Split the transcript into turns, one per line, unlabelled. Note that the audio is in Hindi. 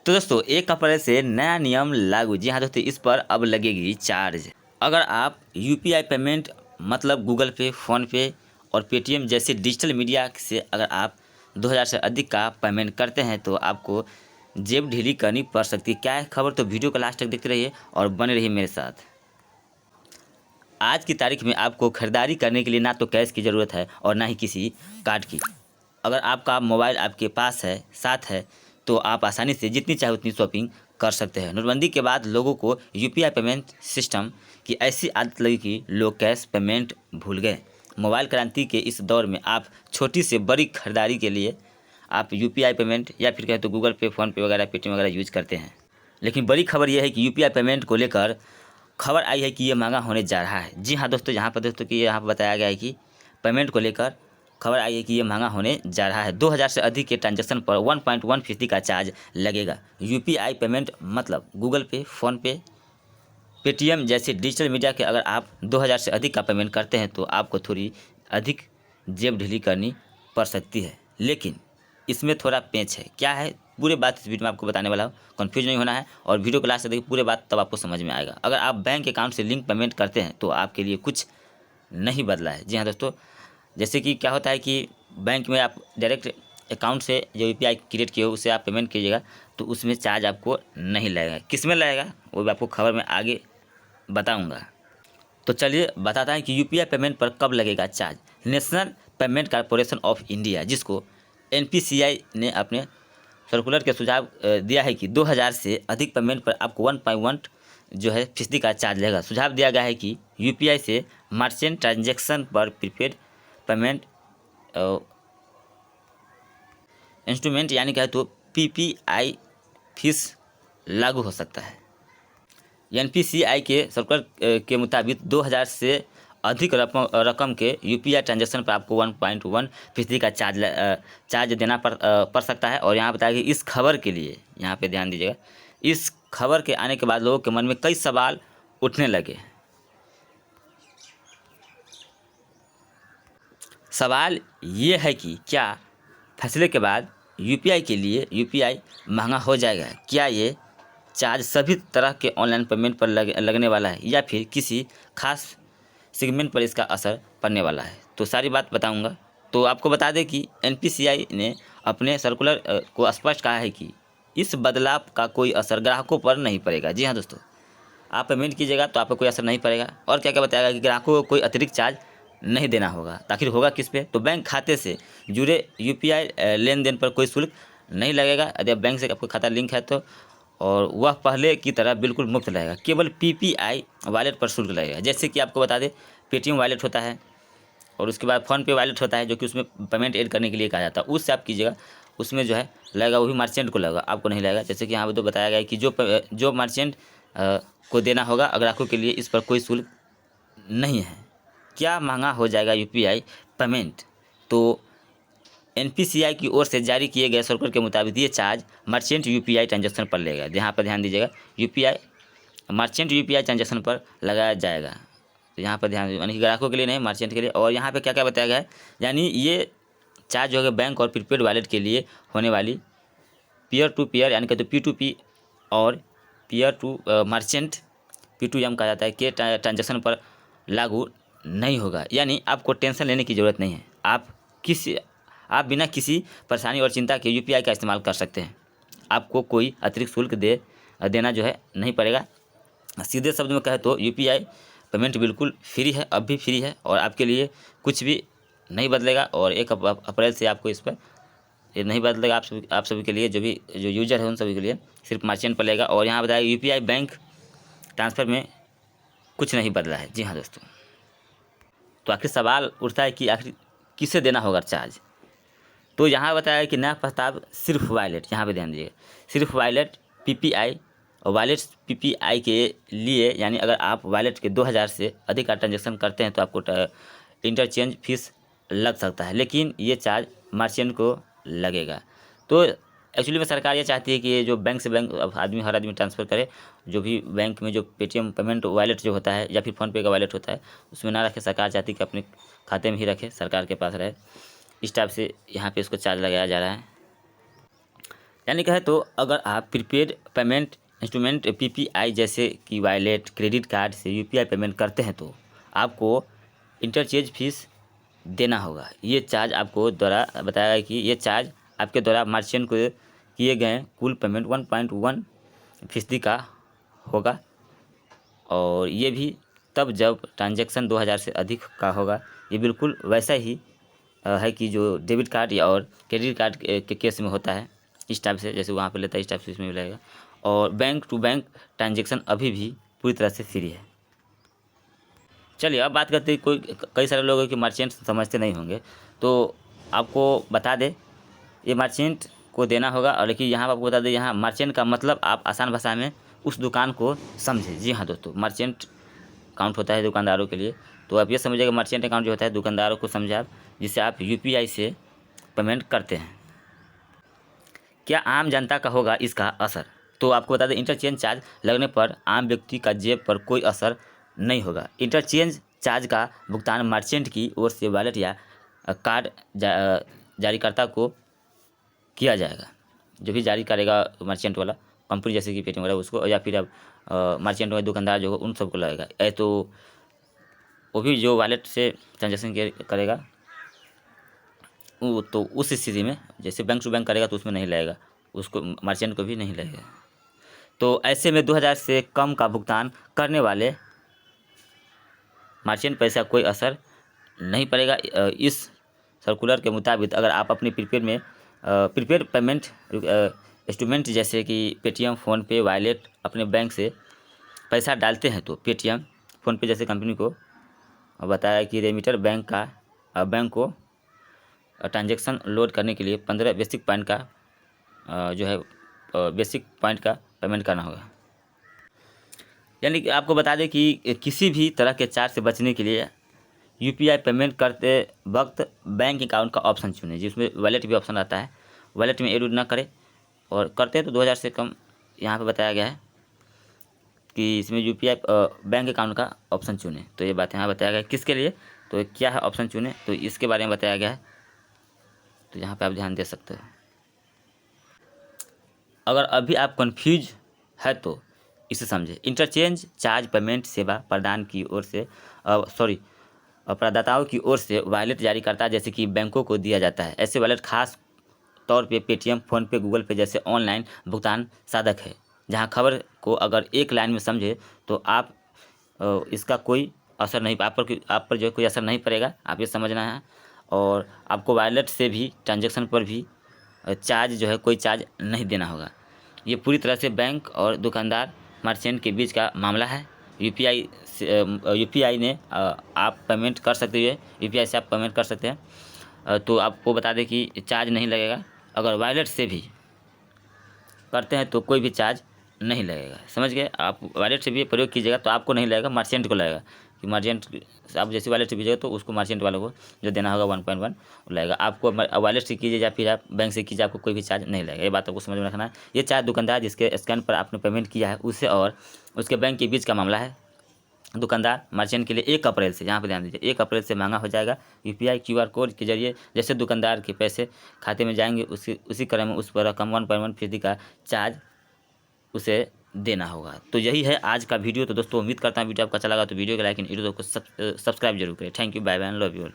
तो दोस्तों 1 अप्रैल से नया नियम लागू। जी हाँ दोस्तों, इस पर अब लगेगी चार्ज। अगर आप यूपीआई पेमेंट मतलब गूगल पे, फ़ोनपे और पेटीएम जैसे डिजिटल मीडिया से अगर आप 2000 से अधिक का पेमेंट करते हैं तो आपको जेब ढीली करनी पड़ सकती है। क्या है खबर, तो वीडियो को लास्ट तक देखते रहिए और बने रहिए मेरे साथ। आज की तारीख में आपको खरीदारी करने के लिए ना तो कैश की ज़रूरत है और ना ही किसी कार्ड की। अगर आपका मोबाइल आपके पास है, साथ है, तो आप आसानी से जितनी चाहे उतनी शॉपिंग कर सकते हैं। नोटबंदी के बाद लोगों को यूपीआई पेमेंट सिस्टम की ऐसी आदत लगी कि लोग कैश पेमेंट भूल गए। मोबाइल क्रांति के इस दौर में आप छोटी से बड़ी खरीदारी के लिए आप यूपीआई पेमेंट या फिर कहें तो गूगल पे, फ़ोनपे वगैरह, पेटीएम वगैरह यूज़ करते हैं। लेकिन बड़ी खबर यह है कि यूपीआई पेमेंट को लेकर खबर आई है कि ये महंगा होने जा रहा है। जी हाँ दोस्तों, यहाँ पर दोस्तों कि यहाँ पर बताया गया है कि पेमेंट को लेकर खबर आई है कि ये महंगा होने जा रहा है। 2000 से अधिक के ट्रांजैक्शन पर 1.1% का चार्ज लगेगा। यूपीआई पेमेंट मतलब गूगल पे, फ़ोनपे, पेटीएम जैसे डिजिटल मीडिया के अगर आप 2000 से अधिक का पेमेंट करते हैं तो आपको थोड़ी अधिक जेब ढीली करनी पड़ सकती है। लेकिन इसमें थोड़ा पेंच है। क्या है पूरे बात इस वीडियो में आपको बताने वाला हूँ। कन्फ्यूज नहीं होना है और वीडियो को लास्ट तक देखिए पूरे बात, तब आपको समझ में आएगा। अगर आप बैंक अकाउंट से लिंक पेमेंट करते हैं तो आपके लिए कुछ नहीं बदला है। जी हाँ दोस्तों, जैसे कि क्या होता है कि बैंक में आप डायरेक्ट अकाउंट से जो यूपीआई क्रिएट किए हो उससे आप पेमेंट कीजिएगा तो उसमें चार्ज आपको नहीं लगेगा। किस में लगेगा वो भी आपको खबर में आगे बताऊंगा। तो चलिए बताता है कि यूपीआई पेमेंट पर कब लगेगा charge. National payment corporation of India, जिसको एनपीसीआई ने अपने सर्कुलर के सुझाव दिया है कि 2000 से अधिक पेमेंट पर आपको 1.1 जो है फीसदी का चार्ज लगेगा। सुझाव दिया गया है कि यूपीआई से मर्चेंट ट्रांजैक्शन पर प्रीपेड पेमेंट इंस्ट्रूमेंट यानी क्या है तो पीपीआई फीस लागू हो सकता है। एनपीसीआई के सर्कुलर के मुताबिक 2000 से अधिक रकम के यूपीआई ट्रांजैक्शन पर आपको 1.1% का चार्ज देना पड़ सकता है। और यहाँ बताया कि इस खबर के लिए यहाँ पे ध्यान दीजिएगा, इस खबर के आने के बाद लोगों के मन में कई सवाल उठने लगे। सवाल ये है कि क्या फैसले के बाद यूपीआई महंगा हो जाएगा? क्या ये चार्ज सभी तरह के ऑनलाइन पेमेंट पर लगने वाला है या फिर किसी खास सेगमेंट पर इसका असर पड़ने वाला है? तो सारी बात बताऊंगा। तो आपको बता दें कि एनपीसीआई ने अपने सर्कुलर को स्पष्ट कहा है कि इस बदलाव का कोई असर ग्राहकों पर नहीं पड़ेगा। जी हाँ दोस्तों, आप पेमेंट कीजिएगा तो आपको कोई असर नहीं पड़ेगा। और क्या क्या बताएगा कि ग्राहकों को कोई अतिरिक्त चार्ज नहीं देना होगा। आखिर होगा किस पे? तो बैंक खाते से जुड़े यूपीआई लेन देन पर कोई शुल्क नहीं लगेगा यदि बैंक से आपका खाता लिंक है तो, और वह पहले की तरह बिल्कुल मुफ्त रहेगा। केवल पीपीआई वॉलेट पर शुल्क लगेगा। जैसे कि आपको बता दें पेटीएम वॉलेट होता है और उसके बाद फ़ोनपे वॉलेट होता है जो कि उसमें पेमेंट ऐड करने के लिए कहा जाता है, उससे आप कीजिएगा, उसमें जो है लगेगा, वही मर्चेंट को लगेगा, आपको नहीं लगेगा। जैसे कि यहाँ पर तो बताया गया है कि जो मर्चेंट को देना होगा ग्राहकों के लिए इस पर कोई शुल्क नहीं है। क्या महंगा हो जाएगा यूपीआई पेमेंट? तो एनपीसीआई की ओर से जारी किए गए सर्कुलर के मुताबिक ये चार्ज मर्चेंट यूपीआई ट्रांजैक्शन पर लगेगा। यहाँ पर ध्यान दीजिएगा, मर्चेंट यूपीआई ट्रांजैक्शन पर लगाया जाएगा। तो यहाँ पर ध्यान दीजिए, यानी कि ग्राहकों के लिए नहीं, मर्चेंट के लिए। और यहाँ पे क्या क्या बताया गया है, यानी ये चार्ज जो है बैंक और प्रीपेड वॉलेट के लिए होने वाली पीयर टू पीयर यानी कि तो P2P और पीयर टू मर्चेंट P2M कहा जाता है के ट्रांजैक्शन पर लागू नहीं होगा। यानी आपको टेंशन लेने की ज़रूरत नहीं है। आप बिना किसी परेशानी और चिंता के यूपीआई का इस्तेमाल कर सकते हैं। आपको कोई अतिरिक्त शुल्क देना जो है नहीं पड़ेगा। सीधे शब्द में कहे तो यूपीआई पेमेंट बिल्कुल फ्री है, अब भी फ्री है और आपके लिए कुछ भी नहीं बदलेगा। और 1 अप्रैल से आपको इस पर ये नहीं बदलेगा। आप सभी के लिए जो यूजर है उन सभी के लिए सिर्फ मर्चेंट पर लगेगा। और यहाँ बताया यूपीआई बैंक ट्रांसफ़र में कुछ नहीं बदला है। जी हाँ दोस्तों, तो आखिर सवाल उठता है कि आखिर किसे देना होगा चार्ज? तो यहाँ बताया कि नया प्रस्ताव सिर्फ वॉलेट, यहाँ पे ध्यान दीजिएगा, सिर्फ वॉलेट पीपीआई और वॉलेट पीपीआई के लिए, यानी अगर आप वॉलेट के 2000 से अधिक का ट्रांजेक्शन करते हैं तो आपको इंटरचेंज फीस लग सकता है, लेकिन ये चार्ज मर्चेंट को लगेगा। तो एक्चुअली में सरकार ये चाहती है कि ये जो बैंक से बैंक हर आदमी ट्रांसफ़र करे, जो भी बैंक में जो पेटीएम पेमेंट वॉलेट जो होता है या फिर फ़ोनपे का वॉलेट होता है उसमें ना रखे। सरकार चाहती है कि अपने खाते में ही रखे, सरकार के पास रहे। इस टाइप से यहाँ पे इसको चार्ज लगाया जा रहा है। यानी कहे तो अगर आप प्रीपेड पेमेंट इंस्ट्रूमेंट पीपीआई जैसे कि वॉलेट क्रेडिट कार्ड से यूपीआई पेमेंट करते हैं तो आपको इंटरचेंज फीस देना होगा। ये चार्ज आपको द्वारा बताया गया कि ये चार्ज आपके द्वारा मर्चेंट को किए गए कुल पेमेंट 1.1% का होगा और ये भी तब जब ट्रांजैक्शन 2000 से अधिक का होगा। ये बिल्कुल वैसा ही है कि जो डेबिट कार्ड या और क्रेडिट कार्ड के केस में होता है, इस टाइप से जैसे वहाँ पे लेता है इस टाइप से इसमें भी लगेगा। और बैंक टू बैंक ट्रांजैक्शन अभी भी पूरी तरह से फ्री है। चलिए अब बात करते हैं, कई सारे लोग हैं कि मर्चेंट समझते नहीं होंगे, तो आपको बता दें ये मर्चेंट को देना होगा। और लेकिन यहाँ पर आपको बता दें, यहाँ मर्चेंट का मतलब आप आसान भाषा में उस दुकान को समझें। जी हाँ दोस्तों, मर्चेंट अकाउंट होता है दुकानदारों के लिए, तो आप ये समझिएगा मर्चेंट अकाउंट जो होता है दुकानदारों को समझे आप, जिससे आप यूपीआई से पेमेंट करते हैं। क्या आम जनता का होगा इसका असर? तो आपको बता दें इंटरचेंज चार्ज लगने पर आम व्यक्ति का जेब पर कोई असर नहीं होगा। इंटरचेंज चार्ज का भुगतान मर्चेंट की ओर से वॉलेट या कार्ड जारीकर्ता को किया जाएगा। जो भी जारी करेगा मर्चेंट वाला कंपनी जैसे कि पेटीएम वाला उसको, या फिर अब मर्चेंट वाले दुकानदार जो हो उन सबको लगेगा। तो वो भी जो वॉलेट से ट्रांजेक्शन करेगा वो, तो उस स्थिति में जैसे बैंक टू बैंक करेगा तो उसमें नहीं लगेगा, उसको मर्चेंट को भी नहीं लगेगा। तो ऐसे में 2000 से कम का भुगतान करने वाले मर्चेंट पैसा कोई असर नहीं पड़ेगा। इस सर्कुलर के मुताबिक अगर आप अपनी प्रीपेड पेमेंट इंस्ट्रूमेंट जैसे कि पेटीएम, फ़ोनपे, वॉलेट अपने बैंक से पैसा डालते हैं तो पेटीएम, फ़ोनपे जैसे कंपनी को बताया कि रेमिटर बैंक को ट्रांजैक्शन लोड करने के लिए 15 बेसिक पॉइंट का जो है बेसिक पॉइंट का पेमेंट करना होगा। यानी कि आपको बता दें कि किसी भी तरह के चार्ज से बचने के लिए यूपीआई पेमेंट करते वक्त बैंक अकाउंट का ऑप्शन चुनें, जिसमें वॉलेट भी ऑप्शन आता है। वॉलेट में एड ना करें, और करते हैं तो 2000 से कम यहाँ पे बताया गया है कि इसमें यूपीआई बैंक अकाउंट का ऑप्शन चुनें। तो ये बात यहाँ बताया गया है किसके लिए, तो क्या है ऑप्शन चुनें, तो इसके बारे में बताया गया है। तो यहाँ पे आप ध्यान दे सकते हैं। अगर अभी आप कंफ्यूज है तो इसे समझे। इंटरचेंज चार्ज पेमेंट सेवा प्रदान की ओर से प्रदाताओं की ओर से वॉलेट जारी करता है जैसे कि बैंकों को दिया जाता है। ऐसे वॉलेट खास तौर पे पेटीएम, फ़ोनपे, गूगल पे जैसे ऑनलाइन भुगतान साधक है, जहां खबर को अगर एक लाइन में समझे तो आप इसका कोई असर नहीं, आप पर जो है कोई असर नहीं पड़ेगा, आप ये समझना है। और आपको वॉलेट से भी ट्रांजैक्शन पर भी चार्ज जो है कोई चार्ज नहीं देना होगा। ये पूरी तरह से बैंक और दुकानदार मर्चेंट के बीच का मामला है। यूपीआई ने आप पेमेंट कर सकते हैं, यूपीआई से आप पेमेंट कर सकते हैं। तो आपको बता दें कि चार्ज नहीं लगेगा। अगर वॉलेट से भी करते हैं तो कोई भी चार्ज नहीं लगेगा। समझ गए? आप वॉलेट से भी प्रयोग कीजिएगा तो आपको नहीं लगेगा, मर्चेंट को लगेगा। कि मर्चेंट आप जैसे वॉलेट से भेजिएगा तो उसको मर्चेंट वालों को जो देना होगा 1.1 लगेगा। आपको वॉलेट से कीजिए या फिर आप बैंक से कीजिए, आपको कोई भी चार्ज नहीं लगेगा। ये बात आपको समझ में रखना है। ये चार्ज दुकानदार जिसके स्कैन पर आपने पेमेंट किया है उससे और उसके बैंक के बीच का मामला है। दुकानदार मर्चेंट के लिए 1 अप्रैल से, यहाँ पे ध्यान दीजिए, 1 अप्रैल से महंगा हो जाएगा। यूपीआई क्यूआर कोड के जरिए जैसे दुकानदार के पैसे खाते में जाएंगे उसी क्रम में उस पर रकम 1.1% का चार्ज उसे देना होगा। तो यही है आज का वीडियो। तो दोस्तों उम्मीद करता हूँ वीडियो आपका अच्छा लगा, तो वीडियो को लाइक एंड वीडियो को सब्सक्राइब जरूर करें। Thank you, bye bye, love you all.